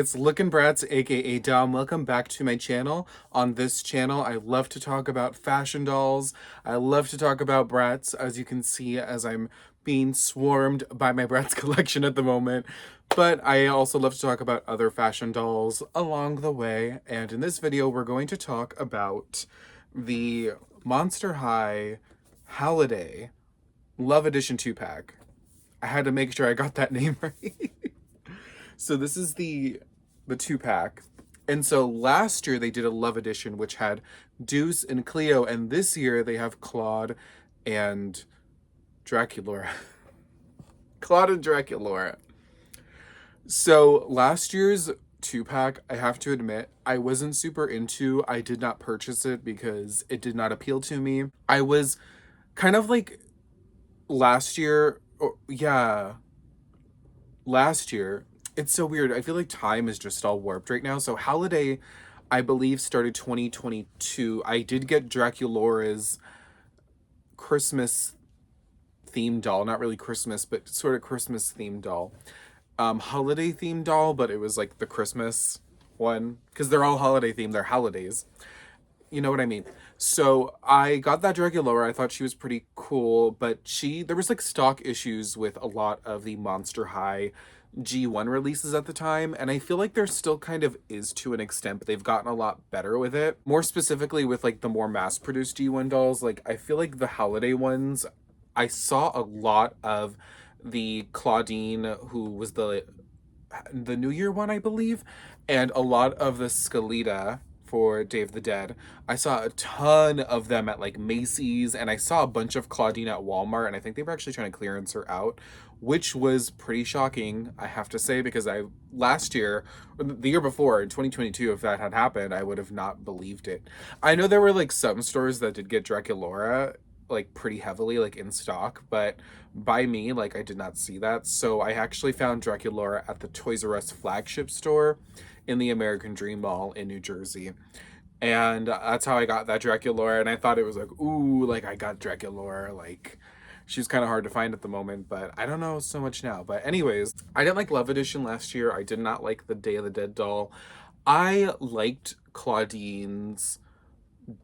it's LOOKIN BRATZ, aka Dom. Welcome back to my channel. On this channel, I love to talk about fashion dolls. I love to talk about Bratz, as you can see, as I'm being swarmed by my Bratz collection at the moment. But I also love to talk about other fashion dolls along the way. And in this video, we're going to talk about the Monster High Howliday Love Edition 2-pack. I had to make sure I got that name right. So this is the 2-pack. And so last year they did a Love Edition, which had Deuce and Cleo. And this year they have Clawd and Draculaura. Clawd and Draculaura. So last year's 2-pack, I have to admit, I wasn't super into. I did not purchase it because it did not appeal to me. I was kind of like last year, last year, it's so weird. I feel like time is just all warped right now. So Howliday, I believe, started 2022. I did get Draculaura's Christmas themed doll. Not really Christmas, but sort of Christmas themed doll. Holiday themed doll, but it was like the Christmas one. Because they're all holiday themed. They're holidays. You know what I mean? So I got that Draculaura. I thought she was pretty cool, but there was like stock issues with a lot of the Monster High G1 releases at the time, and I feel like there still kind of is to an extent, but they've gotten a lot better with it. More specifically with like the more mass-produced G1 dolls, like I feel like the Howliday ones, I saw a lot of the Claudine, who was the New Year one, I believe, and a lot of the Skeleta for Day of the Dead. I saw a ton of them at like Macy's, and I saw a bunch of Claudine at Walmart, and I think they were actually trying to clearance her out, which was pretty shocking, I have to say, because last year, or the year before, in 2022, if that had happened, I would have not believed it. I know there were like some stores that did get Draculaura like pretty heavily like in stock, but by me, like I did not see that. So I actually found Draculaura at the Toys R Us flagship store in the American Dream Mall in New Jersey. And that's how I got that Draculaura, and I thought it was like, ooh, like I got Draculaura, like she's kind of hard to find at the moment, but I don't know so much now. But anyways, I didn't like Love Edition last year. I did not like the Day of the Dead doll. I liked Claudine's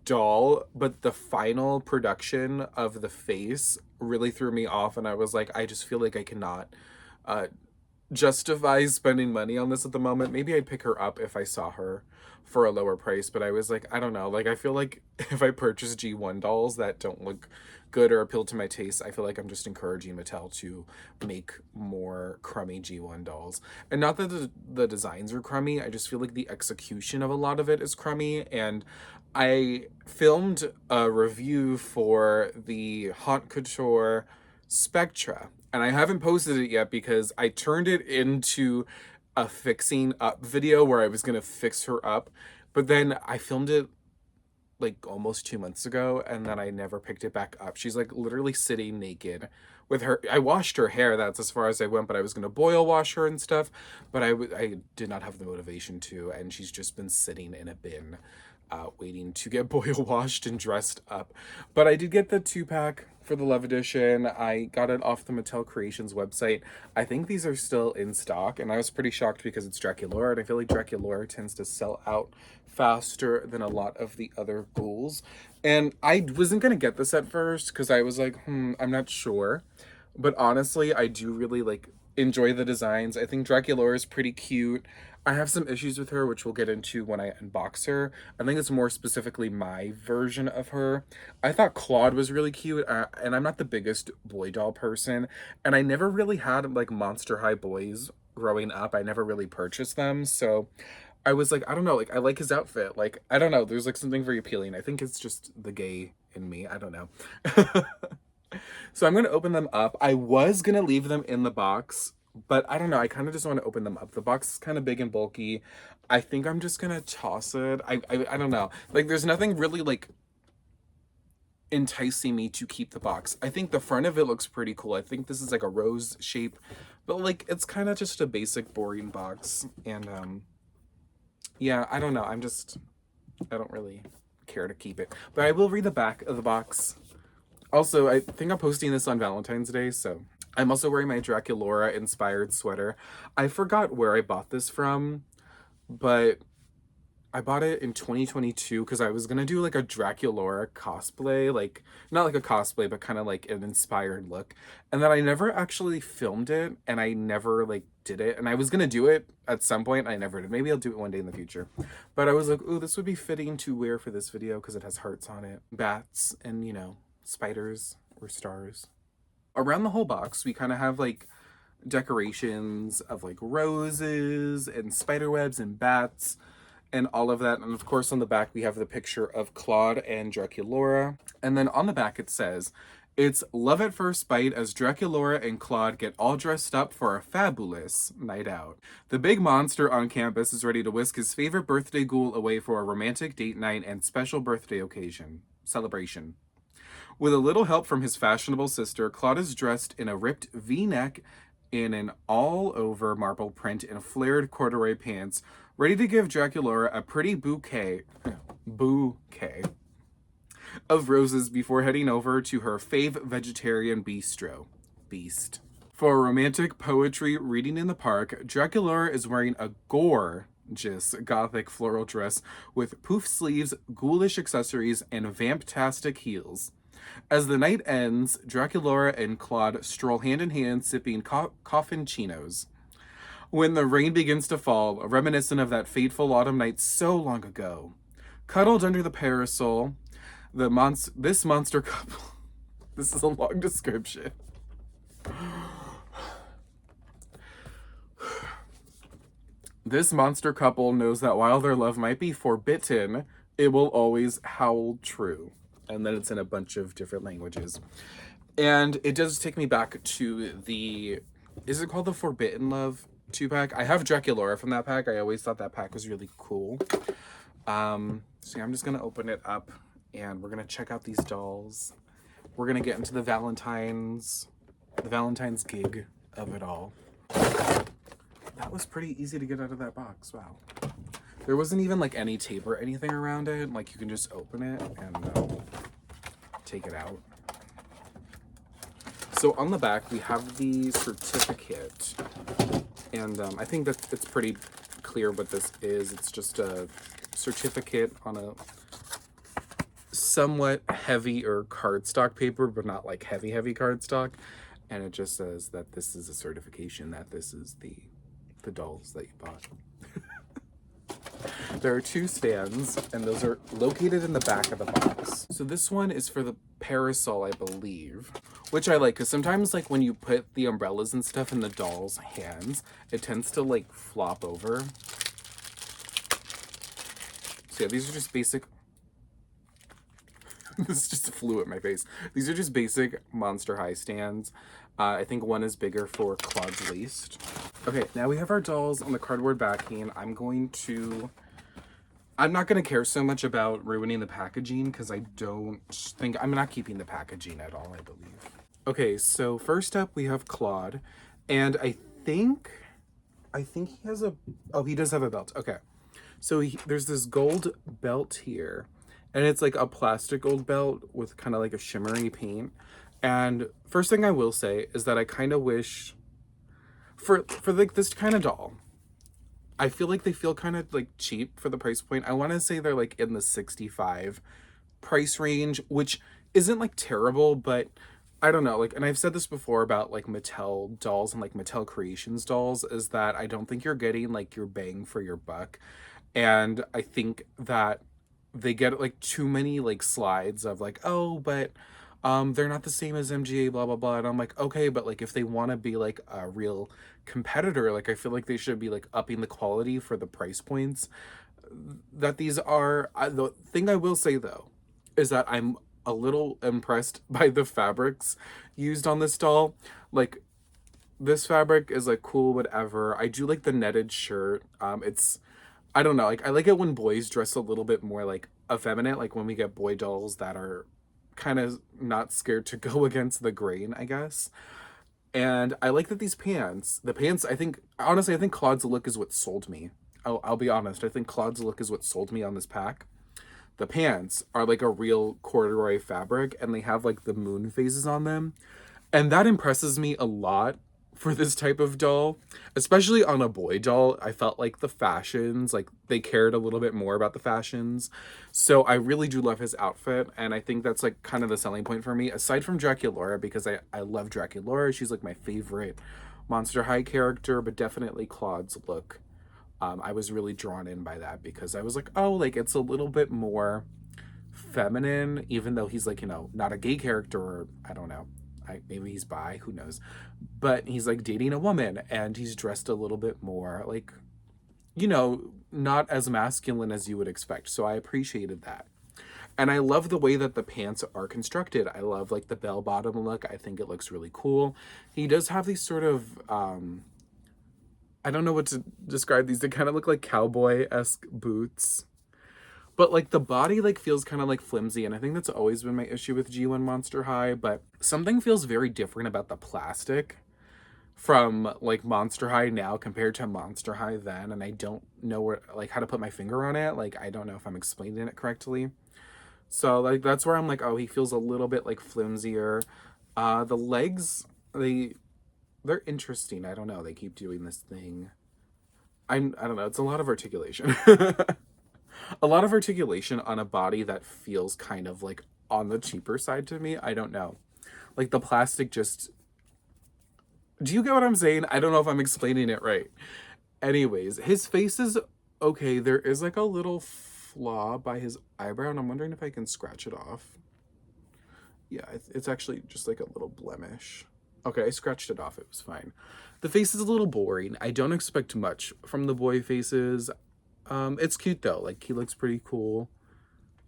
doll, but the final production of the face really threw me off, and I was like, I just feel like I cannot justify spending money on this at the moment. Maybe I'd pick her up if I saw her for a lower price, but I was like, I don't know, like I feel like if I purchase G1 dolls that don't look good or appeal to my taste, I feel like I'm just encouraging Mattel to make more crummy G1 dolls. And not that the designs are crummy, I just feel like the execution of a lot of it is crummy. And I filmed a review for the Haute Couture Spectra, and I haven't posted it yet because I turned it into a fixing up video where I was going to fix her up, but then I filmed it like almost 2 months ago, and then I never picked it back up. She's like literally sitting naked with her. I washed her hair, that's as far as I went, but I was going to boil wash her and stuff, but I did not have the motivation to, and she's just been sitting in a bin waiting to get boil washed and dressed up. But I did get the 2-pack for the Love Edition. I got it off the Mattel Creations website. I think these are still in stock, and I was pretty shocked because it's Draculaura, and I feel like Draculaura tends to sell out faster than a lot of the other ghouls. And I wasn't gonna get this at first because I was like, I'm not sure. But honestly, I do really like enjoy the designs. I think Draculaura is pretty cute. I have some issues with her, which we'll get into when I unbox her. I think it's more specifically my version of her. I thought Clawd was really cute, and I'm not the biggest boy doll person, and I never really had like Monster High boys growing up. I never really purchased them, so I was like, I don't know, like I like his outfit. Like, I don't know, there's like something very appealing. I think it's just the gay in me. I don't know. So I'm going to open them up. I was going to leave them in the box, but I don't know. I kind of just want to open them up. The box is kind of big and bulky. I think I'm just going to toss it. I don't know. Like, there's nothing really, like, enticing me to keep the box. I think the front of it looks pretty cool. I think this is, like, a rose shape. But, like, it's kind of just a basic, boring box. And, yeah, I don't know. I don't really care to keep it. But I will read the back of the box. Also, I think I'm posting this on Valentine's Day, so I'm also wearing my Draculaura inspired sweater. I forgot where I bought this from. but I bought it in 2022 because I was gonna do like a Draculaura cosplay, like not like a cosplay, but kind of like an inspired look. And then I never actually filmed it and I never like did it. And I was gonna do it at some point. I never did. Maybe I'll do it one day in the future. But I was like, ooh, this would be fitting to wear for this video because it has hearts on it, bats, and you know, spiders or stars. Around the whole box, we kind of have like decorations of like roses and spider webs and bats and all of that. And of course, on the back, we have the picture of Clawd and Draculaura. And then on the back, it says, it's love at first bite as Draculaura and Clawd get all dressed up for a fabulous night out. The big monster on campus is ready to whisk his favorite birthday ghoul away for a romantic date night and special birthday occasion celebration. With a little help from his fashionable sister, Clawd is dressed in a ripped V-neck in an all-over marble print and flared corduroy pants, ready to give Draculaura a pretty bouquet of roses before heading over to her fave vegetarian bistro. Beast. For a romantic poetry reading in the park, Draculaura is wearing a gorgeous gothic floral dress with poof sleeves, ghoulish accessories, and vamptastic heels. As the night ends, Draculaura and Clawd stroll hand in hand sipping coffin chinos. When the rain begins to fall, reminiscent of that fateful autumn night so long ago, cuddled under the parasol, this monster couple... This is a long description. This monster couple knows that while their love might be forbidden, it will always howl true. And then it's in a bunch of different languages. And it does take me back to the... Is it called the Forbidden Love 2-pack? I have Draculaura from that pack. I always thought that pack was really cool. So yeah, I'm just going to open it up. And we're going to check out these dolls. We're going to get into the Valentine's gig of it all. That was pretty easy to get out of that box. Wow. There wasn't even like any tape or anything around it. Like you can just open it and take it out. So on the back, we have the certificate. And I think that it's pretty clear what this is. It's just a certificate on a somewhat heavier cardstock paper, but not like heavy cardstock. And it just says that this is a certification that this is the dolls that you bought. There are 2 stands, and those are located in the back of the box. So this one is for the parasol, I believe, which I like, because sometimes like when you put the umbrellas and stuff in the doll's hands, it tends to like flop over. So yeah, these are just basic... This just flew at my face. These are just basic Monster High stands. I think one is bigger for Clawd's waist. Okay, now we have our dolls on the cardboard backing. I'm not going to care so much about ruining the packaging because I'm not keeping the packaging at all, I believe. Okay, so first up we have Clawd, and I think he has he does have a belt. Okay, so there's this gold belt here, and it's like a plastic gold belt with kind of like a shimmery paint. And first thing I will say is that I kind of wish for like this kind of doll, I feel like they feel kind of like cheap for the price point. I want to say they're like in the $65 price range, which isn't like terrible, but I don't know. Like, and I've said this before about like Mattel dolls and like Mattel Creations dolls, is that I don't think you're getting like your bang for your buck. And I think that they get like too many like slides of like, oh, but they're not the same as MGA, blah, blah, blah. And I'm like, okay, but like if they want to be like a real competitor, like I feel like they should be like upping the quality for the price points that these are. The thing I will say though, is that I'm a little impressed by the fabrics used on this doll. Like this fabric is like cool, whatever. I do like the netted shirt. I don't know, like I like it when boys dress a little bit more like effeminate, like when we get boy dolls that are kind of not scared to go against the grain, I guess. And I like that the pants, honestly, I think Clawd's look is what sold me. I'll be honest, I think Clawd's look is what sold me on this pack. The pants are like a real corduroy fabric, and they have like the moon phases on them. And that impresses me a lot for this type of doll, especially on a boy doll. I felt like the fashions, like they cared a little bit more about the fashions. So I really do love his outfit, and I think that's like kind of the selling point for me, aside from Draculaura, because I love Draculaura. She's like my favorite Monster High character, but definitely Clawd's look. I was really drawn in by that because I was like, oh, like it's a little bit more feminine, even though he's like, you know, not a gay character, or I don't know. Maybe he's bi, who knows. But he's like dating a woman, and he's dressed a little bit more like, you know, not as masculine as you would expect. So I appreciated that. And I love the way that the pants are constructed. I love like the bell bottom look. I think it looks really cool. He does have these sort of, I don't know what to describe these. They kind of look like cowboy-esque boots. But like the body like feels kind of like flimsy, and I think that's always been my issue with G1 Monster High, but something feels very different about the plastic from like Monster High now compared to Monster High then, and I don't know where like how to put my finger on it. Like I don't know if I'm explaining it correctly. So like that's where I'm like, oh, he feels a little bit like flimsier. The legs, they're interesting. I don't know. They keep doing this thing. I don't know. It's a lot of articulation. A lot of articulation on a body that feels kind of like on the cheaper side to me. I don't know. Like the plastic just... Do you get what I'm saying? I don't know if I'm explaining it right. Anyways, his face is okay. There is like a little flaw by his eyebrow, and I'm wondering if I can scratch it off. Yeah, it's actually just like a little blemish. Okay, I scratched it off. It was fine. The face is a little boring. I don't expect much from the boy faces. It's cute though. Like he looks pretty cool.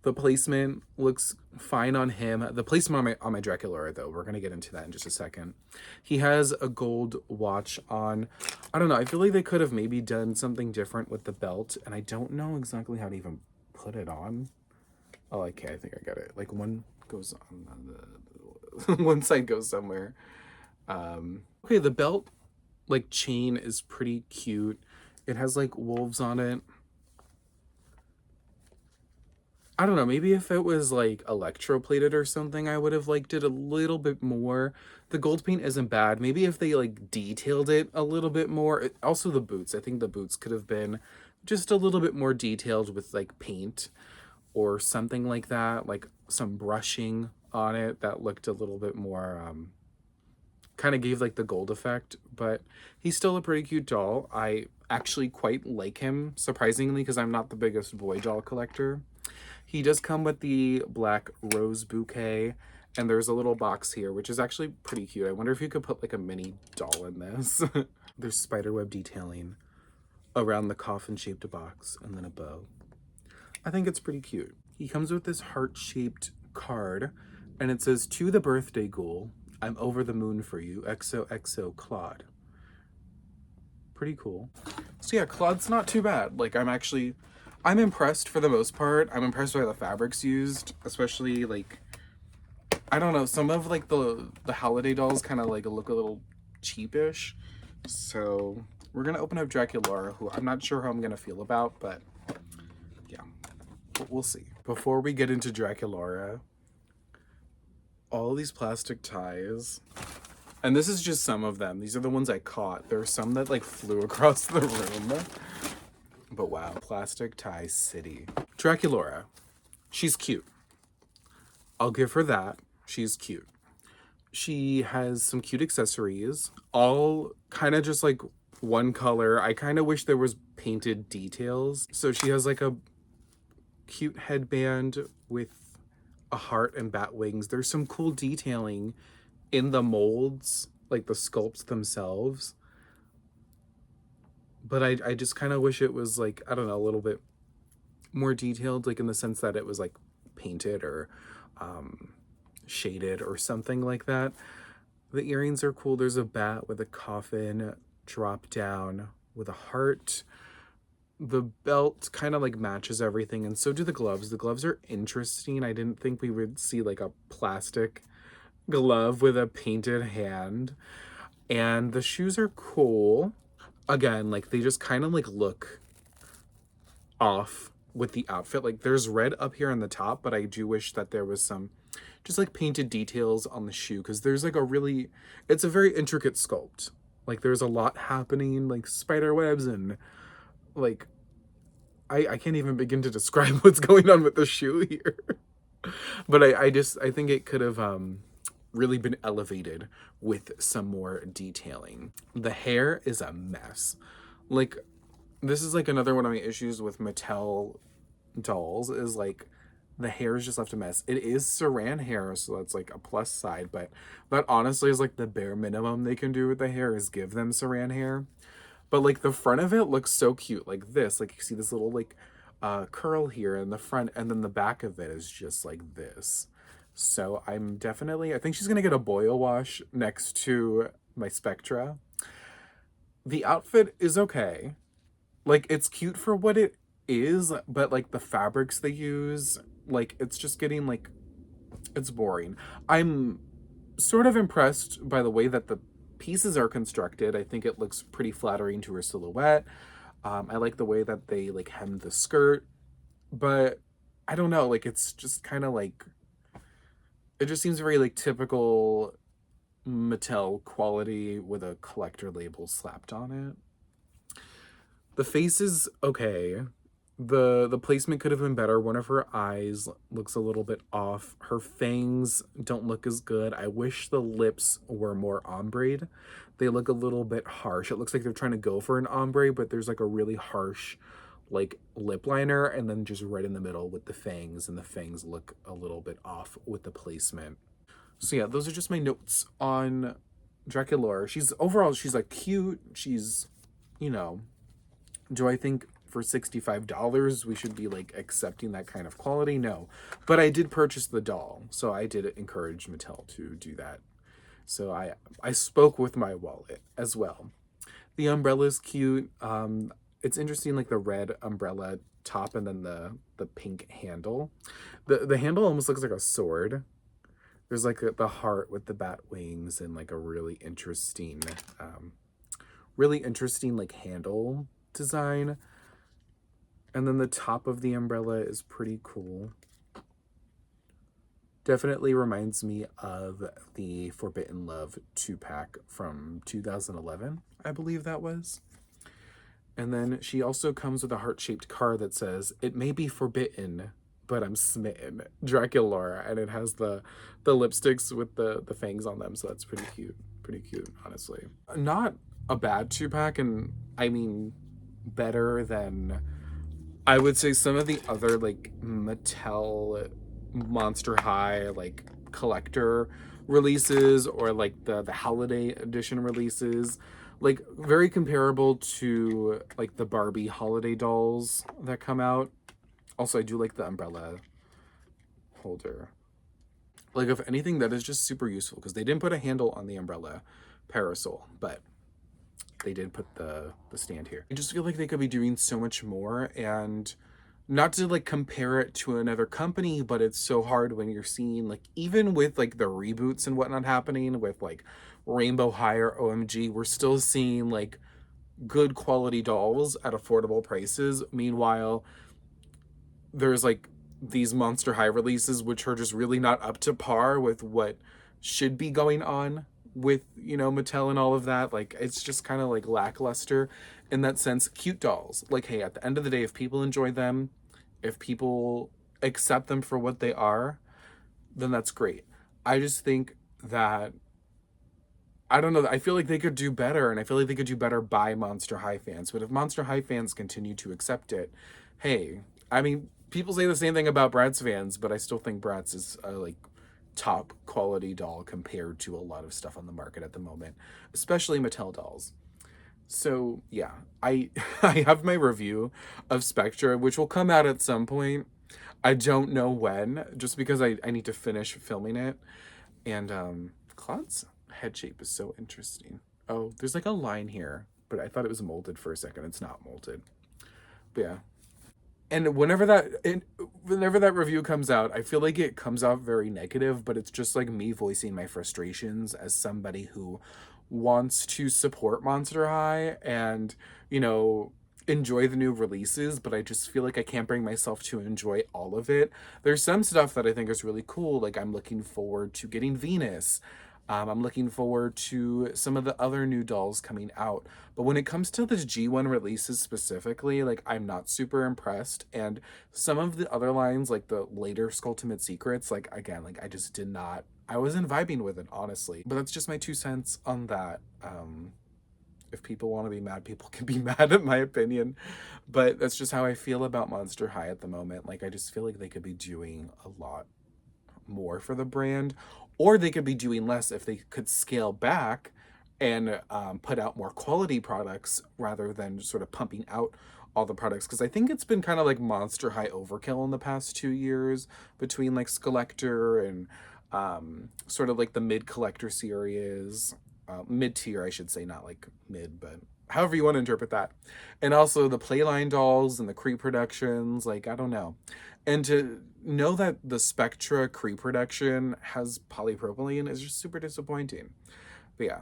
The placement looks fine on him. The placement on my Draculaura though, we're gonna get into that in just a second. He has a gold watch on. I don't know. I feel like they could have maybe done something different with the belt, and I don't know exactly how to even put it on. Oh, okay. I think I got it. Like one goes on the one side goes somewhere. Okay, the belt like chain is pretty cute. It has like wolves on it. I don't know, maybe if it was like electroplated or something, I would have liked it a little bit more. The gold paint isn't bad. Maybe if they like detailed it a little bit more. Also the boots. I think the boots could have been just a little bit more detailed with like paint or something like that. Like some brushing on it that looked a little bit more, kind of gave like the gold effect. But he's still a pretty cute doll. I actually quite like him, surprisingly, because I'm not the biggest boy doll collector. He does come with the black rose bouquet, and there's a little box here, which is actually pretty cute. I wonder if you could put like a mini doll in this. There's spiderweb detailing around the coffin-shaped box, and then a bow. I think it's pretty cute. He comes with this heart-shaped card, and it says, "To the birthday ghoul, I'm over the moon for you, XOXO Clawd." Pretty cool. So yeah, Clawd's not too bad. Like I'm impressed for the most part. I'm impressed by the fabrics used, especially like, I don't know, some of like the holiday dolls kind of like look a little cheapish. So we're gonna open up Draculaura, who I'm not sure how I'm gonna feel about, but yeah, we'll see. Before we get into Draculaura, all these plastic ties, and this is just some of them. These are the ones I caught. There are some that like flew across the room. But wow, plastic tie city. Draculaura, she's cute. I'll give her that. She's cute. She has some cute accessories, all kind of just like one color. I kind of wish there was painted details. So she has like a cute headband with a heart and bat wings. There's some cool detailing in the molds, like the sculpts themselves. But I just kind of wish it was like, I don't know, a little bit more detailed, like in the sense that it was like painted or shaded or something like that. The earrings are cool. There's a bat with a coffin drop down with a heart. The belt kind of like matches everything, and so do the gloves. The gloves are interesting. I didn't think we would see like a plastic glove with a painted hand. And the shoes are cool. Again, like they just kind of like look off with the outfit. Like there's red up here on the top, but I do wish that there was some just like painted details on the shoe, because there's like it's a very intricate sculpt. Like there's a lot happening, like spider webs and like I can't even begin to describe what's going on with the shoe here. But I think it could have really been elevated with some more detailing. The hair is a mess. Like this is like another one of my issues with Mattel dolls is like the hair is just left a mess. It is saran hair, so that's like a plus side, but that honestly is like the bare minimum they can do with the hair is give them saran hair. But like the front of it looks so cute, like this. Like you see this little like curl here in the front, and then the back of it is just like this. So I think she's gonna get a boil wash next to my Spectra. The outfit is okay. Like it's cute for what it is, but like the fabrics they use, like it's just getting like it's boring. I'm sort of impressed by the way that the pieces are constructed. I think it looks pretty flattering to her silhouette. I like the way that they like hem the skirt, but I don't know, like it's just kind of like it just seems very like typical Mattel quality with a collector label slapped on it. The face is okay. The placement could have been better. One of her eyes looks a little bit off. Her fangs don't look as good. I wish the lips were more ombre. They look a little bit harsh. It looks like they're trying to go for an ombre, but there's like a really harsh like lip liner and then just right in the middle with the fangs, and the fangs look a little bit off with the placement. So yeah, those are just my notes on Draculaura. She's like cute. She's, you know, do I think for $65 we should be like accepting that kind of quality? No. But I did purchase the doll, so I did encourage Mattel to do that. So I spoke with my wallet as well. The umbrella is cute. It's interesting, like the red umbrella top and then the pink handle. The handle almost looks like a sword. There's like the heart with the bat wings and like a really interesting like handle design. And then the top of the umbrella is pretty cool. Definitely reminds me of the Forbidden Love 2-pack from 2011, I believe that was. And then she also comes with a heart-shaped card that says, "It may be forbidden, but I'm smitten, Draculaura." And it has the lipsticks with the fangs on them, so that's pretty cute, honestly. Not a bad 2-pack, and I mean better than I would say some of the other like Mattel Monster High like collector releases, or like the Holiday Edition releases. Like very comparable to like the Barbie holiday dolls that come out. Also, I do like the umbrella holder. Like if anything, that is just super useful because they didn't put a handle on the umbrella parasol, but they did put the stand here. I just feel like they could be doing so much more, and not to like compare it to another company, but it's so hard when you're seeing like even with like the reboots and whatnot happening with like Rainbow High or OMG, we're still seeing like good quality dolls at affordable prices. Meanwhile, there's like these Monster High releases which are just really not up to par with what should be going on with, you know, Mattel and all of that. Like it's just kind of like lackluster in that sense. Cute dolls, like, hey, at the end of the day, if people enjoy them, if people accept them for what they are, then that's great. I just think that I don't know, I feel like they could do better, and I feel like they could do better by Monster High fans. But if Monster High fans continue to accept it, hey, I mean, people say the same thing about BRATZ fans, but I still think BRATZ is like top quality doll compared to a lot of stuff on the market at the moment, especially Mattel dolls. So yeah, I I have my review of Spectra, which will come out at some point. I don't know when, just because I need to finish filming it. And Clawd's head shape is so interesting. Oh, there's like a line here, but I thought it was molded for a second. It's not molded. But yeah. And whenever that review comes out, I feel like it comes out very negative, but it's just like me voicing my frustrations as somebody who wants to support Monster High and, you know, enjoy the new releases, but I just feel like I can't bring myself to enjoy all of it. There's some stuff that I think is really cool, like I'm looking forward to getting Venus. I'm looking forward to some of the other new dolls coming out. But when it comes to the G1 releases specifically, like, I'm not super impressed. And some of the other lines, like the later Skulltimate Secrets, like, again, like, I just did not, I wasn't vibing with it, honestly. But that's just my 2 cents on that. If people want to be mad, people can be mad, in my opinion. But that's just how I feel about Monster High at the moment. Like, I just feel like they could be doing a lot more for the brand, or they could be doing less if they could scale back and put out more quality products rather than sort of pumping out all the products. Because I think it's been kind of like Monster High overkill in the past 2 years between like Skelector and sort of like the mid collector series, mid tier, I should say, not like mid, but however you want to interpret that. And also the Playline dolls and the Cree productions, like, I don't know. And to know that the Spectra Cree production has polypropylene is just super disappointing. But yeah,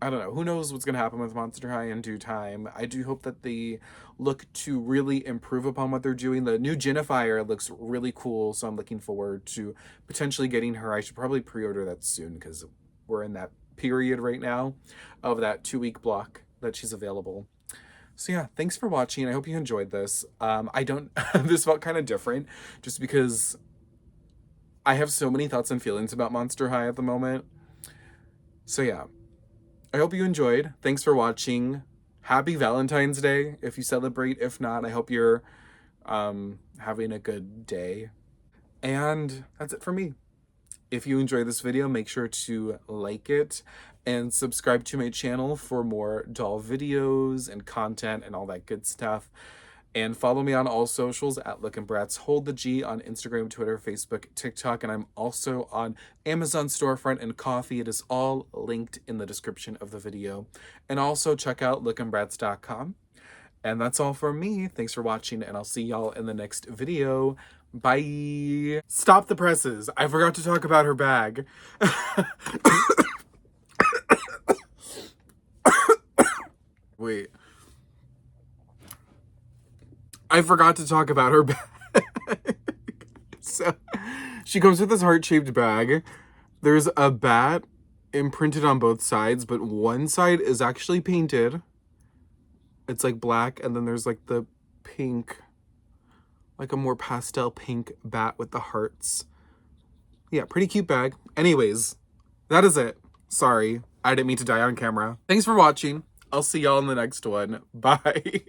I don't know. Who knows what's going to happen with Monster High in due time. I do hope that they look to really improve upon what they're doing. The new Jennifer looks really cool, so I'm looking forward to potentially getting her. I should probably pre-order that soon because we're in that period right now of that 2-week block that she's available. So yeah, thanks for watching. I hope you enjoyed this. I don't, this felt kind of different just because I have so many thoughts and feelings about Monster High at the moment. So yeah, I hope you enjoyed. Thanks for watching. Happy Valentine's Day if you celebrate. If not, I hope you're having a good day. And that's it for me. If you enjoyed this video, make sure to like it and subscribe to my channel for more doll videos and content and all that good stuff. And follow me on all socials at LOOKIN Hold the G on Instagram, Twitter, Facebook, TikTok, and I'm also on Amazon storefront and Coffee. It is all linked in the description of the video. And also check out lookinbratz.com. And that's all from me. Thanks for watching, and I'll see y'all in the next video. Bye. Stop the presses. I forgot to talk about her bag. Wait. I forgot to talk about her bag. So, she comes with this heart-shaped bag. There's a bat imprinted on both sides, but one side is actually painted. It's like black, and then there's like the pink, like a more pastel pink bat with the hearts. Yeah, pretty cute bag. Anyways, that is it. Sorry, I didn't mean to die on camera. Thanks for watching. I'll see y'all in the next one. Bye.